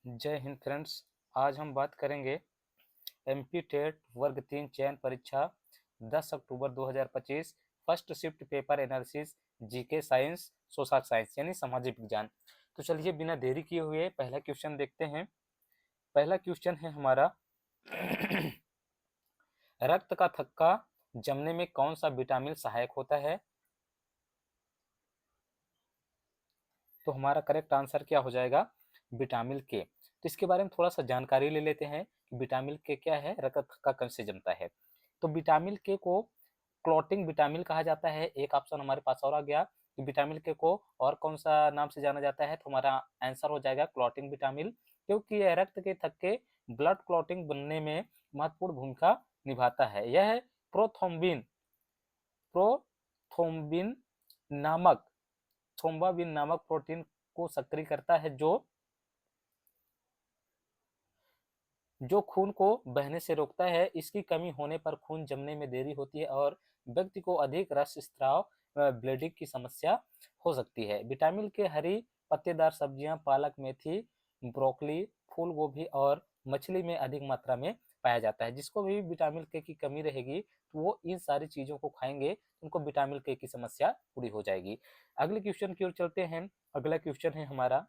जय हिंद फ्रेंड्स। आज हम बात करेंगे एमपी टेट वर्ग 3 चयन परीक्षा 10 अक्टूबर 2025 first shift paper analysis GK science social science यानी सामाजिक विज्ञान। तो चलिए बिना देरी किए हुए पहला क्वेश्चन देखते हैं। पहला क्वेश्चन है हमारा रक्त का थक्का जमने में कौन सा विटामिन सहायक होता है? तो हमारा करेक्ट आंसर क्या हो जाएगा? विटामिन के। तो इसके बारे में थोड़ा सा जानकारी ले लेते हैं कि विटामिन के क्या है, रक्त का कण से जमता है। तो विटामिन के को क्लॉटिंग विटामिन कहा जाता है। एक ऑप्शन हमारे पास और आ गया कि विटामिन के को और कौन सा नाम से जाना जाता है, तो हमारा आंसर हो जाएगा क्लॉटिंग विटामिन, क्योंकि यह रक्त के थक्के ब्लड क्लॉटिंग बनने में महत्वपूर्ण भूमिका निभाता है। यह प्रोथ्रोम्बिन प्रोथ्रोम्बिन नामक थ्रोम्बाबिन नामक प्रोटीन को सक्रिय करता है जो खून को बहने से रोकता है। इसकी कमी होने पर खून जमने में देरी होती है और व्यक्ति को अधिक रस स्त्राव ब्लीडिंग की समस्या हो सकती है। विटामिन के हरी पत्तेदार सब्जियां, पालक, मेथी, ब्रोकली, फूल गोभी और मछली में अधिक मात्रा में पाया जाता है। जिसको भी विटामिन के की कमी रहेगी तो वो इन सारी चीजों को खाएंगे, उनको विटामिन के की समस्या पूरी हो जाएगी। अगले क्वेश्चन की ओर चलते हैं। अगला क्वेश्चन है हमारा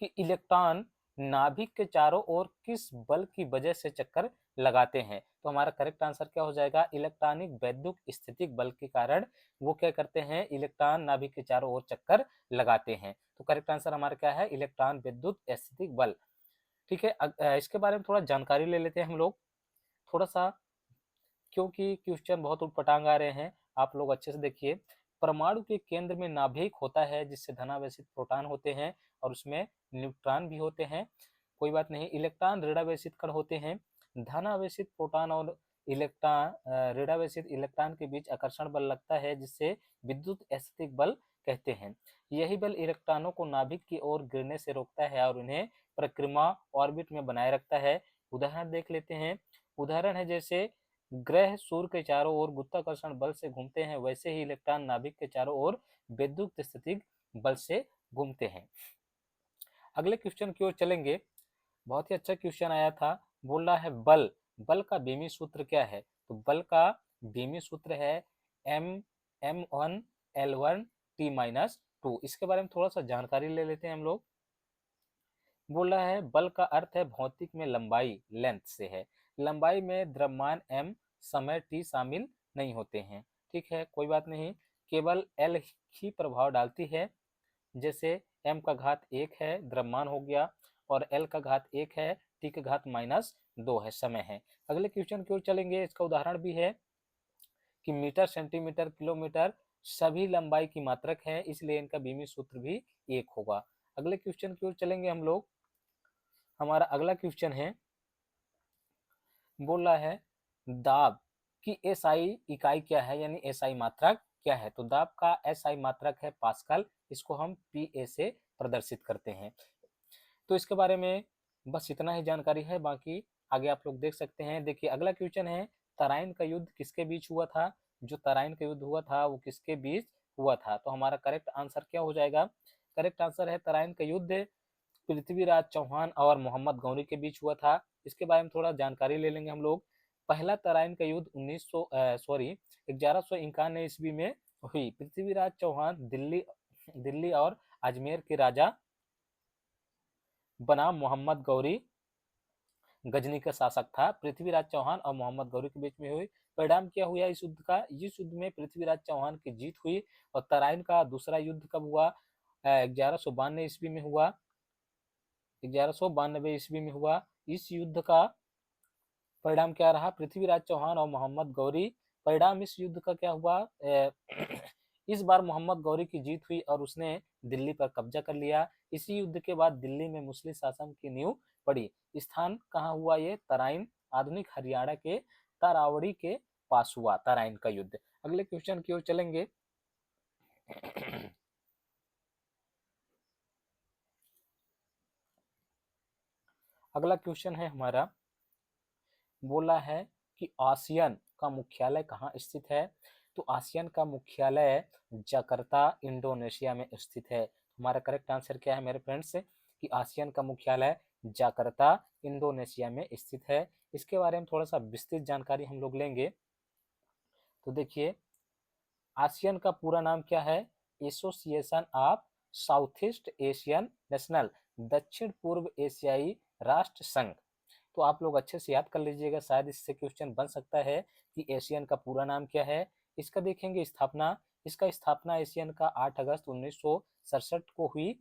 कि इलेक्ट्रॉन नाभिक के चारों ओर किस बल की वजह से चक्कर लगाते हैं? तो हमारा करेक्ट आंसर क्या हो जाएगा? इलेक्ट्रॉनिक वैद्युत स्थितिक बल के कारण वो क्या करते हैं? इलेक्ट्रॉन नाभिक के चारों ओर चक्कर लगाते हैं। तो करेक्ट आंसर हमारा क्या है? इलेक्ट्रॉन वैद्युत स्थितिक बल। ठीक है। इसके बारे में थोड़ा जानकारी ले लेते हैं हम लोग थोड़ा सा, क्योंकि क्वेश्चन बहुत उटपटांग आ रहे हैं। आप लोग अच्छे से देखिए। परमाणु के केंद्र में नाभिक होता है जिससे धनावेशित प्रोटॉन होते हैं और उसमें न्यूट्रॉन भी होते हैं। कोई बात नहीं। इलेक्ट्रॉन ऋणावेशित कण होते हैं। धनावेशित प्रोटॉन और ऋणावेशित इलेक्ट्रॉन के बीच आकर्षण बल लगता है जिससे विद्युत स्थैतिक बल कहते हैं। यही बल इलेक्ट्रॉनों को नाभिक की ओर गिरने से रोकता है और उन्हें परिक्रमा ऑर्बिट में बनाए रखता है। उदाहरण देख लेते हैं। उदाहरण है जैसे ग्रह सूर्य के चारों ओर गुरुत्वाकर्षण बल से घूमते हैं, वैसे ही इलेक्ट्रॉन नाभिक के चारों ओर विद्युत स्थितिक बल से घूमते हैं। अगले क्वेश्चन की ओर चलेंगे। बहुत ही अच्छा क्वेश्चन आया था। बोल रहा है बल बल का बीमी सूत्र क्या है? तो बल का बीमी सूत्र है m1l1t-2। इसके बारे में थोड़ा सा जानकारी ले लेते हैं हम लोग। बोल रहा है बल का अर्थ है भौतिक में लंबाई, लेंथ से है। लंबाई में द्रव्यमान m, समय t शामिल नहीं होते हैं। ठीक है, कोई बात नहीं। केवल l ही प्रभाव डालती है। जैसे m का घात 1 है, द्रव्यमान हो गया, और l का घात 1 है, t का घात -2 है, समय है। अगले क्वेश्चन की ओर चलेंगे। इसका उदाहरण भी है कि मीटर, सेंटीमीटर, किलोमीटर सभी लंबाई की मात्रक है, इसलिए इनका बीमी सूत्र भी 1 होगा। अगले क्वेश्चन की ओर चलेंगे हम लोग। हमारा अगला क्वेश्चन है, बोल रहा है दाब की एसआई इकाई क्या है, यानी एसआई मात्रक क्या है? तो दाब का एसआई मात्रक है पास्कल। इसको हम पीए से प्रदर्शित करते हैं। तो इसके बारे में बस इतना ही जानकारी है, बाकी आगे आप लोग देख सकते हैं। देखिए अगला क्वेश्चन है, तराइन का युद्ध किसके बीच हुआ था? जो तराइन का युद्ध हुआ था वो किसके बीच हुआ था? तो हमारा करेक्ट आंसर क्या हो जाएगा? करेक्ट आंसर है तराइन का युद्ध पृथ्वीराज चौहान और मोहम्मद गौरी के बीच हुआ था। इसके बारे में थोड़ा जानकारी ले लेंगे हम लोग। पहला तराइन का युद्ध 1151 ईस्वी में हुई। पृथ्वीराज चौहान दिल्ली और अजमेर के राजा बनाम मोहम्मद गौरी गजनी का शासक था। पृथ्वीराज चौहान और मोहम्मद गौरी के बीच में हुई। परिणाम क्या हुआ इस युद्ध का? इस युद्ध में पृथ्वीराज चौहान की जीत हुई। और तराइन का दूसरा युद्ध कब हुआ? 1192 ईस्वी में हुआ। 1192 ईस्वी में हुआ। इस युद्ध का परिणाम क्या रहा? पृथ्वीराज चौहान और मोहम्मद गौरी। परिणाम इस युद्ध का क्या हुआ? इस बार मोहम्मद गौरी की जीत हुई और उसने दिल्ली पर कब्जा कर लिया। इसी युद्ध के बाद दिल्ली में मुस्लिम शासन की नींव पड़ी। स्थान कहाँ हुआ? ये तराइन, आधुनिक हरियाणा के तारावड़ी के पास हुआ तराइन का युद्ध। अगले क्वेश्चन की ओर चलेंगे। अगला क्वेश्चन है हमारा, बोला है कि आसियान का मुख्यालय कहाँ स्थित है? तो आसियान का मुख्यालय जकार्ता इंडोनेशिया में स्थित है। हमारा करेक्ट आंसर क्या है मेरे फ्रेंड्स? कि आसियान का मुख्यालय जकार्ता इंडोनेशिया में स्थित है। इसके बारे में थोड़ा सा विस्तृत जानकारी हम लोग लेंगे। तो देखिए, आसियान का पूरा नाम क्या है? Association of south east Asian national, दक्षिण पूर्व एशियाई राष्ट्र संघ। तो आप लोग अच्छे से याद कर लीजिएगा, शायद इससे क्वेश्चन बन सकता है कि एशियन का पूरा नाम क्या है। इसका देखेंगे स्थापना, इसका स्थापना एशियन का 8 अगस्त 1967 को हुई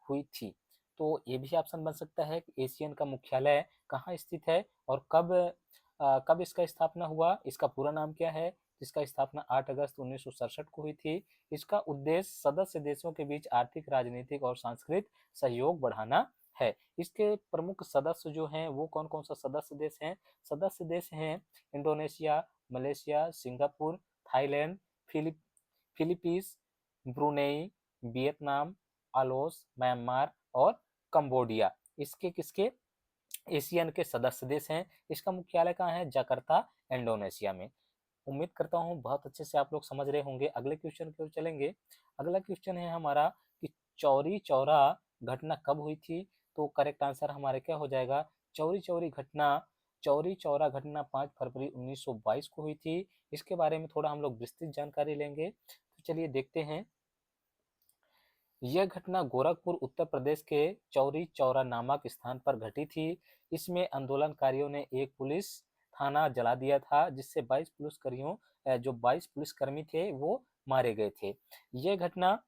हुई थी। तो ये भी ऑप्शन बन सकता है कि एशियन का मुख्यालय कहाँ स्थित है और कब इसका स्थापना हुआ, इसका पूरा नाम क्या है। जिसका स्थापना 8 अगस्त 1967 को हुई थी। इसका उद्देश्य सदस्य देशों के बीच आर्थिक, राजनीतिक और सांस्कृतिक सहयोग बढ़ाना है। इसके प्रमुख सदस्य जो हैं वो कौन कौन सा सदस्य देश हैं? सदस्य देश हैं Indonesia, Malaysia, Singapore, Thailand, Philippines, Brunei, Vietnam, Laos, Myanmar और कंबोडिया। इसके किसके एशियन के सदस्य देश हैं। इसका मुख्यालय कहाँ है? जकार्ता इंडोनेशिया में। उम्मीद करता हूँ बहुत अच्छे से आप लोग समझ रहे होंगे। अगले क्वेश्चन की ओर चलेंगे। अगला क्वेश्चन है हमारा कि चौरी चौरा घटना कब हुई थी? तो करेक्ट आंसर हमारे क्या हो जाएगा? चौरी चौरा घटना 5 फरवरी 1922 को हुई थी। इसके बारे में थोड़ा हम लोग विस्तृत जानकारी लेंगे। तो चलिए देखते हैं। यह घटना गोरखपुर उत्तर प्रदेश के चौरी चौरा नामक स्थान पर घटी थी। इसमें आंदोलनकारियों ने एक पुलिस थाना जला दिया था, जिससे 22 पुलिसकर्मी थे वो मारे गए थे। यह घटना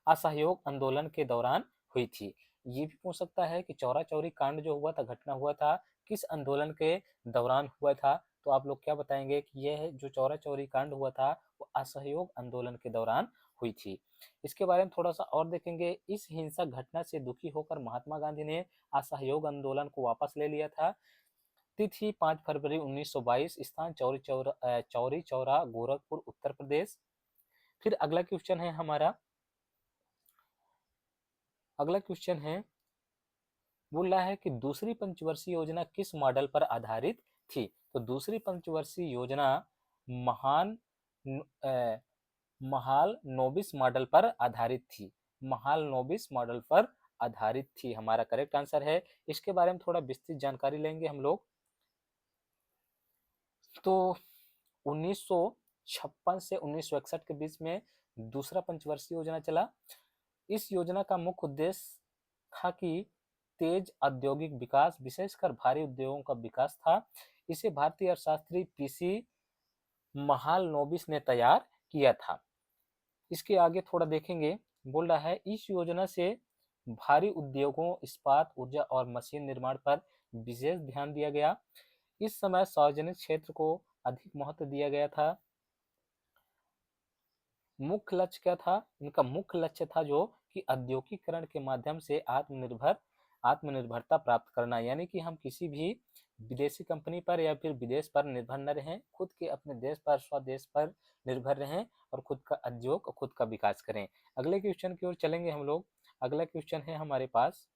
असहयोग आंदोलन के दौरान हुई थी। ये भी पूछ सकता है कि चौरा चौरी कांड जो हुआ था, घटना हुआ था, किस आंदोलन के दौरान हुआ था? तो आप लोग क्या बताएंगे कि यह जो चौरा चौरी कांड हुआ था वो असहयोग आंदोलन के दौरान हुई थी। इसके बारे में थोड़ा सा और देखेंगे। इस हिंसक घटना से दुखी होकर महात्मा गांधी ने असहयोग आंदोलन को वापस ले लिया था। तिथि 5 फरवरी 1922, स्थान चौरी चौरा, गोरखपुर, उत्तर प्रदेश। फिर अगला क्वेश्चन है, बोल रहा है कि दूसरी पंचवर्षीय योजना किस मॉडल पर आधारित थी? तो दूसरी पंचवर्षीय योजना महान महाल नोबिस मॉडल पर आधारित थी। महाल नोबिस मॉडल पर आधारित थी, हमारा करेक्ट आंसर है। इसके बारे में थोड़ा विस्तृत जानकारी लेंगे हम लोग। तो 1956 से 1961 के बीच में दूसरा पंचवर्षीय योजना चला। इस योजना का मुख्य उद्देश्य था कि तेज औद्योगिक विकास, विशेषकर भारी उद्योगों का विकास था। इसे भारतीय अर्थशास्त्री पीसी महालनोबिस ने तैयार किया था। इसके आगे थोड़ा देखेंगे। बोल रहा है इस योजना से भारी उद्योगों, इस्पात, ऊर्जा और मशीन निर्माण पर विशेष ध्यान दिया गया। इस समय सार्वजनिक क्षेत्र को अधिक महत्व दिया गया था। मुख्य लक्ष्य क्या था? इनका मुख्य लक्ष्य था जो कि औद्योगिकरण के माध्यम से आत्मनिर्भरता प्राप्त करना, यानी कि हम किसी भी विदेशी कंपनी पर या फिर विदेश पर निर्भर न रहें, खुद के अपने देश पर, स्वदेश पर निर्भर रहें और खुद का उद्योग और खुद का विकास करें। अगले क्वेश्चन की ओर चलेंगे हम लोग। अगला क्वेश्चन है हमारे पास,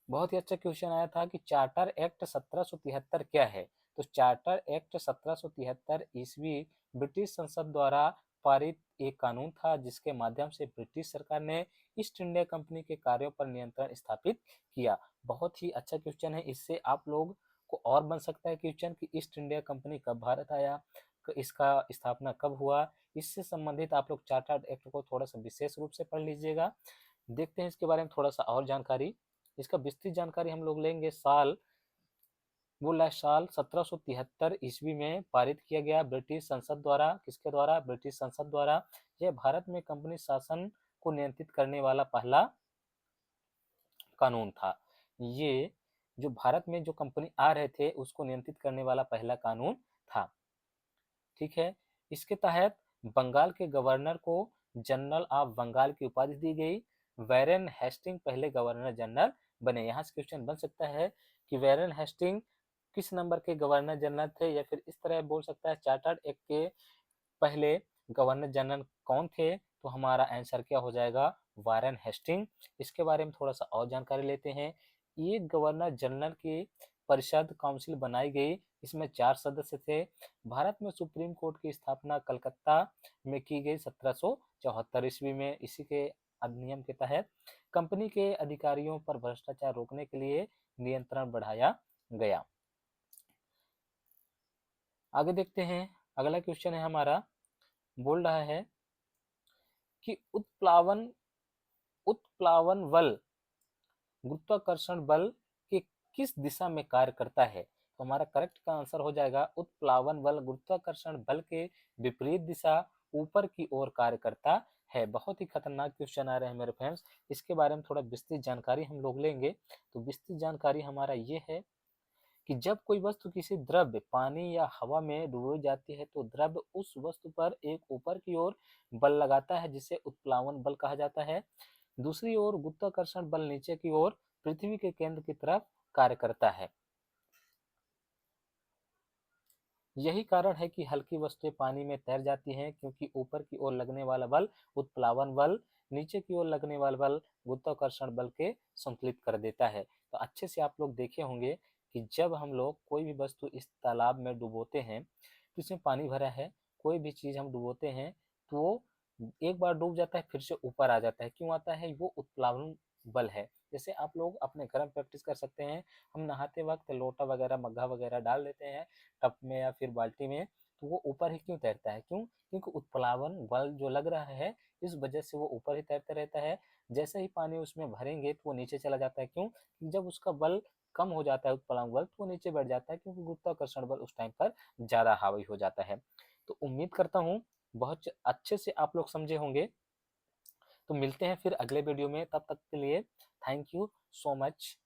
बहुत ही अच्छा क्वेश्चन आया था कि चार्टर एक्ट 1773 क्या है? तो चार्टर एक्ट 1773 ईस्वी ब्रिटिश संसद द्वारा पारित एक कानून था, जिसके माध्यम से ब्रिटिश सरकार ने ईस्ट इंडिया कंपनी के कार्यों पर नियंत्रण स्थापित किया। बहुत ही अच्छा क्वेश्चन है। इससे आप लोग को और बन सकता है क्वेश्चन कि ईस्ट इंडिया कंपनी कब भारत आया, इसका स्थापना कब हुआ। इससे संबंधित आप लोग चार्टर एक्ट को थोड़ा सा विशेष रूप से पढ़ लीजिएगा। देखते हैं इसके बारे में थोड़ा सा और जानकारी। इसका विस्तृत जानकारी हम लोग लेंगे। साल 1773 ईस्वी में पारित किया गया ब्रिटिश संसद द्वारा। किसके द्वारा? ब्रिटिश संसद द्वारा। यह भारत में कंपनी शासन को नियंत्रित करने वाला पहला कानून था। ये जो भारत में जो कंपनी आ रहे थे उसको नियंत्रित करने वाला पहला कानून था। ठीक है। इसके तहत बंगाल के गवर्नर को जनरल ऑफ बंगाल की उपाधि दी गई। वैरेन हेस्टिंग पहले गवर्नर जनरल बने। यहाँ से क्वेश्चन बन सकता है कि वैरेन हेस्टिंग किस नंबर के गवर्नर जनरल थे, या फिर इस तरह बोल सकता है चार्टर्ड एक्ट के पहले गवर्नर जनरल कौन थे? तो हमारा आंसर क्या हो जाएगा? Warren Hastings. इसके बारे में थोड़ा सा और जानकारी लेते हैं। ये गवर्नर जनरल की परिषद काउंसिल बनाई गई। इसमें 4 सदस्य थे। भारत में सुप्रीम कोर्ट की स्थापना कलकत्ता में की गई 1774 ईस्वी में। इसी के अधिनियम के तहत कंपनी के अधिकारियों पर भ्रष्टाचार रोकने के लिए नियंत्रण बढ़ाया गया। आगे देखते हैं, अगला क्वेश्चन है हमारा, बोल रहा है कि उत्प्लावन उत्प्लावन बल गुरुत्वाकर्षण बल के किस दिशा में कार्य करता है? तो हमारा करेक्ट का आंसर हो जाएगा उत्प्लावन बल गुरुत्वाकर्षण बल के विपरीत दिशा ऊपर की ओर कार्य करता है। बहुत ही खतरनाक क्वेश्चन आ रहे हैं मेरे फ्रेंड्स, इसके बारे में थोड़ा विस्तृत जानकारी हम लोग लेंगे। तो विस्तृत जानकारी हमारा ये है कि जब कोई वस्तु किसी द्रव्य, पानी या हवा में डुबोई जाती है तो द्रव्य उस वस्तु पर एक ऊपर की ओर बल लगाता है जिसे उत्प्लावन बल कहा जाता है। दूसरी ओर गुरुत्वाकर्षण बल नीचे की ओर पृथ्वी के केंद्र की तरफ कार्य करता है। यही कारण है कि हल्की वस्तुएं पानी में तैर जाती हैं, क्योंकि ऊपर की ओर लगने वाला बल उत्प्लावन बल नीचे की ओर लगने वाला बल गुरुत्वाकर्षण बल के संतुलित कर देता है। तो अच्छे से आप लोग देखे होंगे कि जब हम लोग कोई भी वस्तु इस तालाब में डुबोते हैं तो इसमें पानी भरा है, कोई भी चीज हम डुबोते हैं तो वो एक बार डूब जाता है फिर से ऊपर आ जाता है। क्यों आता है? वो उत्प्लावन बल है। जैसे आप लोग अपने घर में प्रैक्टिस कर सकते हैं, हम नहाते वक्त लोटा वगैरह मग्घा वगैरह डाल देते हैं टब में या फिर बाल्टी में, तो वो ऊपर ही क्यों तैरता है? क्यों? क्योंकि उत्प्लावन बल जो लग रहा है इस वजह से वो ऊपर ही तैरता रहता है। जैसे ही पानी उसमें भरेंगे तो वो नीचे चला जाता है। क्यों? जब उसका बल कम हो जाता है उत्प्लावन बल, तो वो नीचे बैठ जाता है, क्योंकि गुरुत्वाकर्षण बल उस टाइम पर ज्यादा हावी हो जाता है। तो उम्मीद करता हूँ बहुत अच्छे से आप लोग समझे होंगे। तो मिलते हैं फिर अगले वीडियो में, तब तक के लिए थैंक यू सो मच।